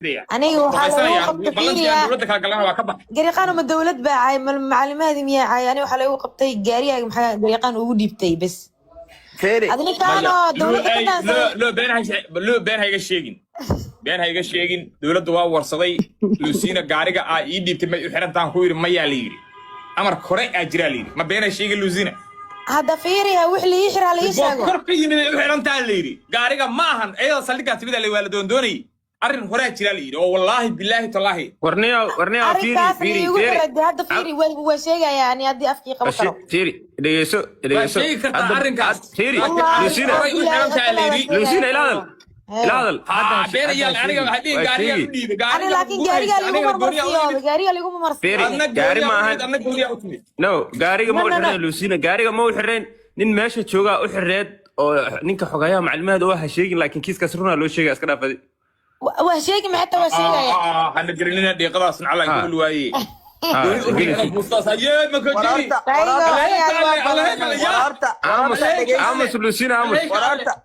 aniga waxaa lagu qabtay fiiriya gariiqaan uma dawlad baa caay macalimaadi miyaa caay aniga waxaa lagu qabtay gaariyaaga maxaa gariiqaan ugu dhiibtay bas adina kaano dawladda ka dhaansan loo been hayga sheegin dawladda waa warsaday luusiina gaariga aa ii dhiibtay may u xirantaan ku yiri mayaa la yiri amar kore aa jiraa la yiri ma been sheegin luusiina هذا فيري وح لي يحرى لي يشاقو كركي من وحرن تاليري غاريغا ماهن ايدا سلكا تبيدا لي والدون دوني ارن هورا جيرا لي او والله بالله تالله ورنيا فيري هذا فيري هو شيغا يعني ادي افكي قبو كرو فيري دغيسو ارن كاس فيري لوسينا لا بين يال انيغا هدي غاريغا ديب غاريغا لكن غاريغا ليغو مرسيو غاري ما نو غاريغا ما وحرين لوسينا غاريغا ما وحرين nin meesha jooga u xireed oo ninka xogayaha macluumaad oo ha sheegin laakiin kiiskaas runa loo sheegay iska dhaafay waa sheegay ma xataa waa sheegay hana jirinina deeqadaas alla ay ku waayay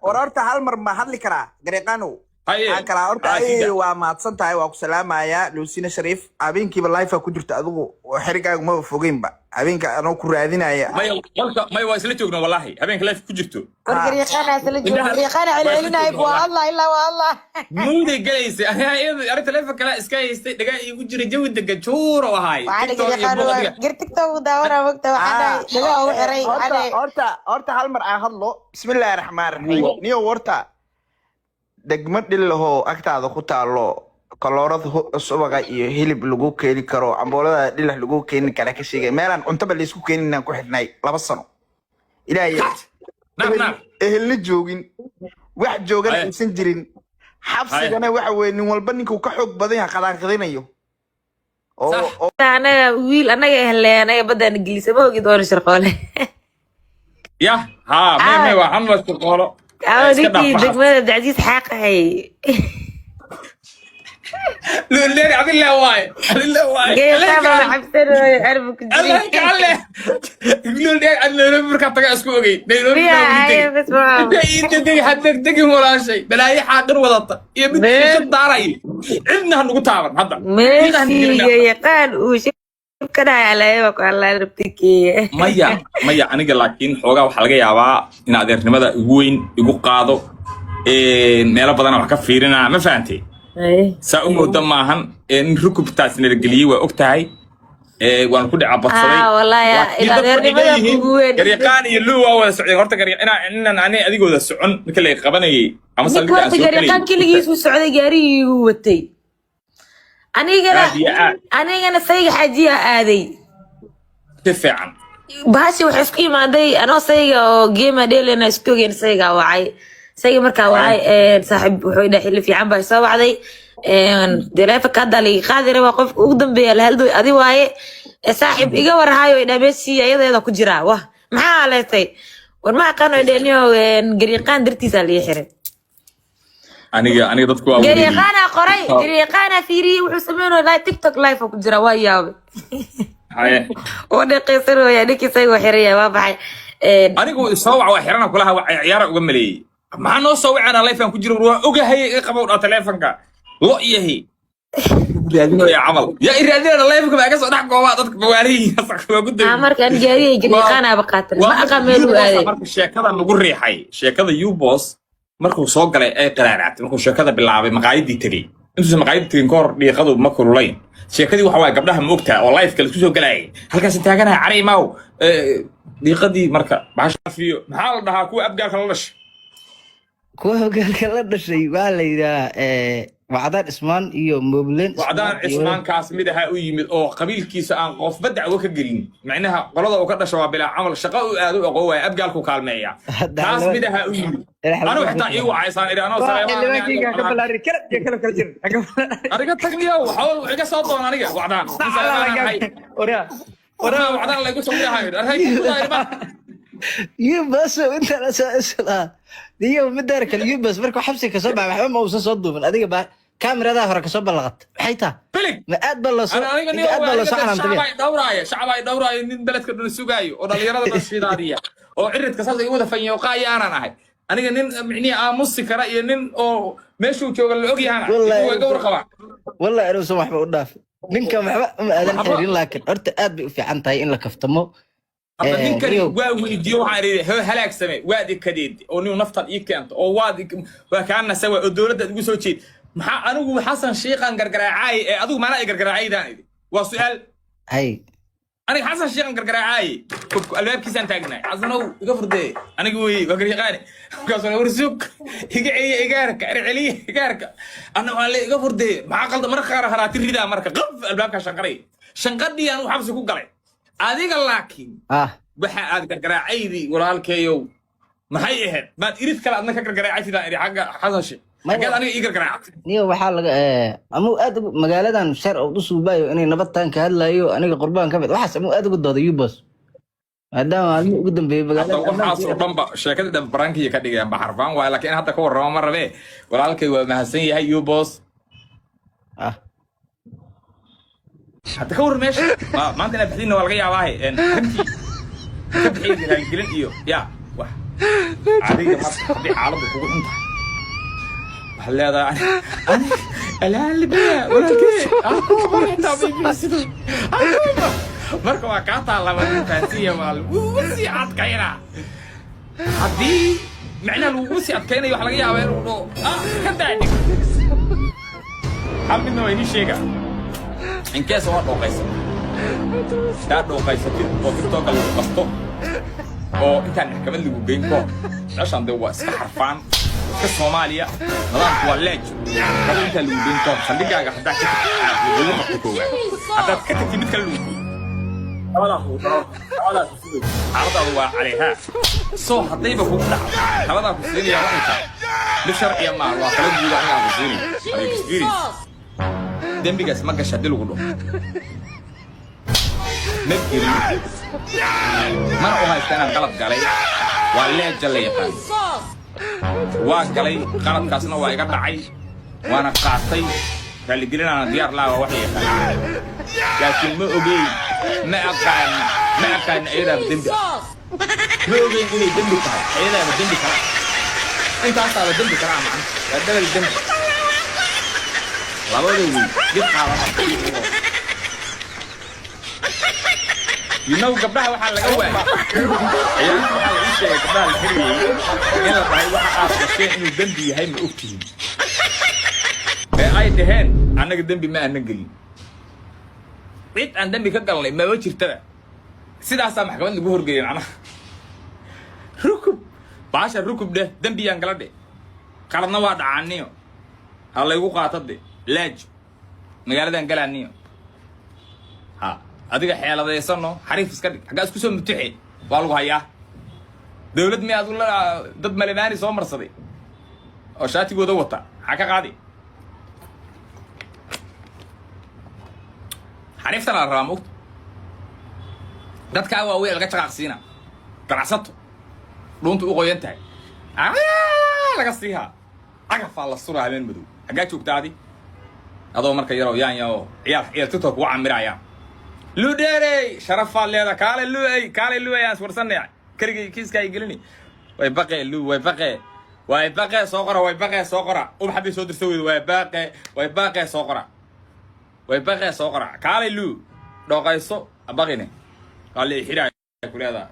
ورارتا هالمر ما هادلي كرا غريقانو كلا horta ay waa maadsan tahay waa ku salaamaya Luusina Shariif habeenkiiba live ku jirta adigu xirigaagu ma fogeynba habeenka aan ku raadinaya may waa isla joogno wallahi habeenka live ku jirto gariiqana isla joogno gariiqana celcelinay wallahi illa wallahi muuday galaysa arinta live kala iska haystay dhaga igu jira jawi daga jooro ahay tiktok daawara waqti waxaa dhaga ugu xiray horta hal mar aan hadlo bismillaahir rahmaanir rahiim niyo horta degmad dhilaho agtaada ku taalo kaloorad subaga iyo hilib lagu keeni karo amboolada dhilah lagu keeni kara ka sheegay meelan cuntaba la isku keeninaan ku xidhnay 2 sano ilaahay ehelna joogin wax joogan insan jirin xabsigana waxa weey nin walba ninku ka xoog badan yahay qadaan qadinayo oo anaga wiil anaga ehelay badan ingiliis ma ogi doon shirqoole ya ha me waxan ma shirqoolo أوديكي دكمة عزيز حاقي لولي عبد الله واي كيف ما حبسنا يعرفك الله يعلم لولي أنا نمرك أتاك أسكوعي يا بس ما أنت دقي حدك دقي ولا شيء بلاي حاضر وضط يا بنت الدارين عندنا هنقطع هذا ماشي يا قال وش كنا على وقال ربتكي maya aniga laakiin xoogaa waxa laga yaabaa in adeernimada ugu weyn igu qaado meelo badan wax ka fiirina ma fahamtay saa u moodo maahan in rukubtaas nirgeliyay waa ogtahay waan ku dhaca badsaday wallahi adeernimada ugu weyn gariiqaan iyo luwa wada socday horta gariiqaan ani adigooda socon markii la qabanayay ama salliga gariiqaan kaligiis u socday gaarigii uu watay anigana sayga xajiya aaday fiican baashi wax isku imaaday anoo sayga oo geema dheelena isku ogeen sayga wacay sayga markaa wacay saaxiib wuxuu dhahay xilli fiican baa soo wacday taleefanka hadda la qaadira waa qof ugu dambeeya la haldo adi waaye saaxiib iga warhayo ina meeshii ayadeeda ku jira wah maxaa leetay war ma aqaano dheeniyo gariiqaan dartiisa la xiray aniga dadku waa gariiqana qoray gariiqana fiiri wuxuu sameeyay live tiktok live ku jira waa yaab haye oo dhaqeysano yaa dhikisay waa xiraya waa baxay anigu soo wac waa xirana kulaha ciyaar uga maleeyay maxaa noo soo wacana live ku jira waa ogahay iga qabow telefonka lo yahay raadino ya amal ya iraadina live ka baaga soo dhax gooba dadka bawaariyi waa ku day markan gaariyay gariiqana baqaatay ma aqameen u aaday marka sheekada lagu riixay sheekada U-Boss markuu soo galay ay qaraaraatay markuu sheekada bilaabay maqaayadii tagay intuu maqaayadii tagay koor dhiiqadu ma kululayn sheekadii waxa waay gabdhaha moogta oo live kale isku soo galay halkaas taaganahay cariimaw dhiiqadii marka baashafiyo maxaa la dhahaa kuwa abgaalka la dhashay waa la yiraahdaa wacdaan ismaan iyo moobleen wacdaan ismaankaas mid aha u yimid oo qabiilkiisa aan qofba dacwo ka gelin macnaha qolada uu ka dhasho waa bilaa camal shaqo u aad u aqoon way abgaalku kaalmeeya taas mid aha u yimid anu xitaa ii wacaysaan iraano aniga tagniyo xawl iga soo doon aniga wacdaan wacdaan la igu soo yahay arhay يوبس وانت لا ديو مدارك اليوبس مركو حبسي كسبع waxba ma uusan soo duubin adiga ba kaamirada hore ka soo balaqat maxay taa filig ma aad bal la soo aad bal la saxan shacabay dhawraaya nin beledka dhan sugaayo oo dhalinyarada shidaadiya oo ciridka saas ay wada fanyo qaayaanan ahay aniga nin micnii aamusi kara iyo nin oo meeshuu jooga la ogyahana Wallahi. waa gawar qabaa والله أنا سمح بقول ninka waxba ma aadan xirin laakiin horta aad bay u fiican tahay in la kaftamo hadda ninkani waa weydiiyo waxaan idhi halaag samee waad ikadeed oo nin naftaad ii keento oo waa kaana sawa oo dowladda igu soo jeed maxaa anigu xasan sheekhan gargaraacay ee adigu maana ay gargaraacaydan idhi waa su'aal hay aniga xasan sheekhan gargaraacay albaabkiisaan taagnay xasanow iga furdee aniga wey waa garyaqaane markaasoo warsuug iga celiya igaarka erceliya igaarka anna waxaan le iga furdee maxaa qalda marka qaar haraati ridaa marka qaf albaabkaa shanqaray shanqadhii anigu xabsi ku galay adiga laakiin waxa aad gargaraacaydi walaalkeeyow maxay ahayd maad irid kale adna ka gargaraacay sidaan idhi xagga xasan sheekh xaggeed aniga ii gargaraacay niyo waxaa laga amuu aad magaaladan shar oo usuubaayo inay nabadtaan ka hadlaayo aniga qurbaan ka mid waxaas amuu aad ugu dooday yubos maadaama maalmihii ugu dambeeyey magaalada waxaas oo dhanba sheekadii dhan barankiya ka dhigeen ba xarfaan waaye laakiin hadda ka warrama ma rabee walaalkay waa mahadsan yahay yubos hadda ka war meesha maanta inaad bixdiinna waa laga yaabaahe runtii ka bixiyay raaligelin iyo yaa wax adiga marka haddii xaaladdu kugu xuntahay waxaad leedahay alaalibaya walaalkee marka waa kaa taallaba ninkaasiya maal wuu sii adkayna haddii macnaha lagugu sii adkaynayo waxa laga yaabaa inuu dhoo ka daadhig hal midna waa inii sheega inkeesa waa dhooqaysan daa dhooqaysatid oo tiktoka lagu qabto oo intaan maxkamad lagu geyn koor meeshaan dee waa iska xarfaan iska Soomaaliya nidaamku waa leej kaba intaa lagu geyn koor saldhigaaga haddaa ka tagtid lagu qabto koowaad haddaad ka tagtid mid kale lagu geyn عرضه عليها سو حطيبه كوكا هذا كوسيني يا رحمة بشرع يا ما الله خلود يقول أنا كوسيني على إكسبيرينس دم بيجس ما قش هدلو كله نبكي ما رأوها استنا غلط قالي ولا جل يقان وقالي غلط كاسنا ويقطع عي وأنا قاطي قال لي قلنا أنا ديار لا وحي لكن ما أبي ما أكان إيرا بدمبي ما أبي إني دمبي كلا إيرا بدمبي كلا أنت أصلا بدمبي كلا معنا بدل الدمبي لا بدو جبت على ينو قبلها وحال لقوة يعني وحال إيش قبلها الحرية إلا بعد وحال أصلا إنه دمبي هاي من أختهم أي دهان أنا قدامي ما أنا قلي بيت أنا دمي كقلني ما وجه ترى سيدا سامح كمان نقول رجينا أنا ركوب باش الركوب ده دمي ينقل ده قررنا واحد عنيو الله يقول قاطع ده لاج مقالة ده ينقل عنيو ها أديك حياة ده يصنّو حريف سكري حاجة اسكسو متحي والله هيا دولة مي أقول لا ضد ملياني صومر صدي أو شاتي جودة وطا حاجة قاضي عرفت أنا الرامو دتك أو أوي لقيت رقصينا قرصته لون تقول ينتهي لقصيها أقف على الصورة هذين بدو حاجات شو بتاعتي هذا مركز يرو يا عيال تتوك وعم مرايا لو ديري شرف الله هذا قال لو يا سورسنا كري كيس كاي يقولني ويبقى سوقرة وبحب يسود يسوي ويبقى سوقرة ويبقى سوقرة قال لو دو قيسو أبغيني قال لي حراي كل هذا